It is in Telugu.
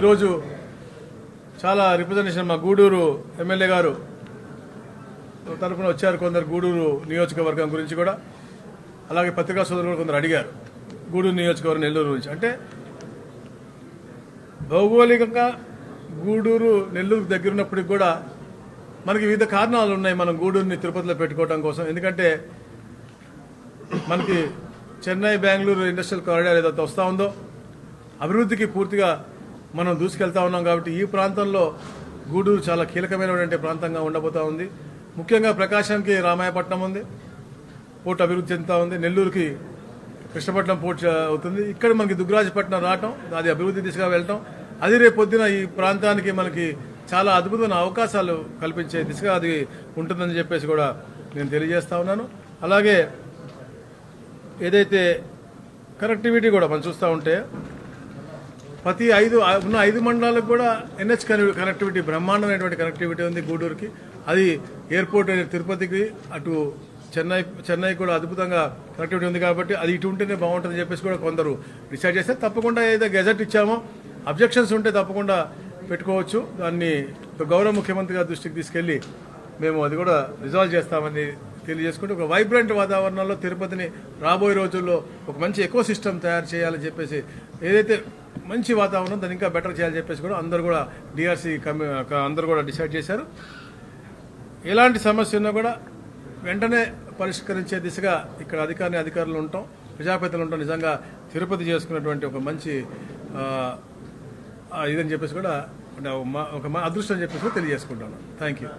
ఈరోజు చాలా రిప్రజెంటేషన్ మా గూడూరు ఎమ్మెల్యే గారు తరఫున వచ్చారు. కొందరు గూడూరు నియోజకవర్గం గురించి కూడా, అలాగే పత్రికా సోదరులు కూడా కొందరు అడిగారు గూడూరు నియోజకవర్గం నెల్లూరు గురించి. అంటే భౌగోళికంగా గూడూరు నెల్లూరుకు దగ్గరున్నప్పటికి కూడా మనకి వివిధ కారణాలు ఉన్నాయి మనం గూడూరుని తిరుపతిలో పెట్టుకోవడం కోసం. ఎందుకంటే మనకి చెన్నై బెంగళూరు ఇండస్ట్రియల్ కారిడార్ ఏదైతే వస్తూ ఉందో అభివృద్ధికి పూర్తిగా మనం దూసుకెళ్తా ఉన్నాం. కాబట్టి ఈ ప్రాంతంలో గూడూరు చాలా కీలకమైనటువంటి ప్రాంతంగా ఉండబోతా ఉంది. ముఖ్యంగా ప్రకాశంకి రామాయపట్నం ఉంది, పోర్ట్ అభివృద్ధి చెందుతా ఉంది. నెల్లూరుకి కృష్ణపట్నం పోర్ట్ అవుతుంది. ఇక్కడ మనకి దుగ్గరాజపట్నం రావటం, అది అభివృద్ధి దిశగా వెళ్ళటం, అది రేపు పొద్దున ఈ ప్రాంతానికి మనకి చాలా అద్భుతమైన అవకాశాలు కల్పించే దిశగా అది ఉంటుందని చెప్పేసి కూడా నేను తెలియజేస్తా ఉన్నాను. అలాగే ఏదైతే కనెక్టివిటీ కూడా మనం చూస్తూ ఉంటే ప్రతి ఉన్న 5 మండలాలకు కూడా ఎన్హెచ్ కనెక్టివిటీ, బ్రహ్మాండమైనటువంటి కనెక్టివిటీ ఉంది గూడూరుకి. అది ఎయిర్పోర్ట్ తిరుపతికి, అటు చెన్నై కూడా అద్భుతంగా కనెక్టివిటీ ఉంది. కాబట్టి అది ఇటు ఉంటేనే బాగుంటుందని చెప్పేసి కూడా కొందరు డిసైడ్ చేస్తే తప్పకుండా ఏదైతే గెజెట్ ఇచ్చామో అబ్జెక్షన్స్ ఉంటే తప్పకుండా పెట్టుకోవచ్చు. దాన్ని గౌరవ ముఖ్యమంత్రి గారి దృష్టికి తీసుకెళ్లి మేము అది కూడా రిజాల్వ్ చేస్తామని తెలియజేసుకుంటూ ఒక వైబ్రెంట్ వాతావరణంలో తిరుపతిని రాబోయే రోజుల్లో ఒక మంచి ఎకో సిస్టమ్ తయారు చేయాలని చెప్పేసి, ఏదైతే మంచి వాతావరణం దాన్ని ఇంకా బెటర్ చేయాలని చెప్పేసి కూడా అందరూ కూడా డిఆర్సీ అందరూ కూడా డిసైడ్ చేశారు. ఎలాంటి సమస్య ఉన్నా కూడా వెంటనే పరిష్కరించే దిశగా ఇక్కడ అధికారులు ఉంటాం, ప్రజాప్రతినిధులు ఉంటాం. నిజంగా తిరుపతి చేసుకున్నటువంటి ఒక మంచి ఇదని చెప్పేసి కూడా ఒక అదృష్టం చెప్పేసి కూడా తెలియజేసుకుంటాను. Thank you.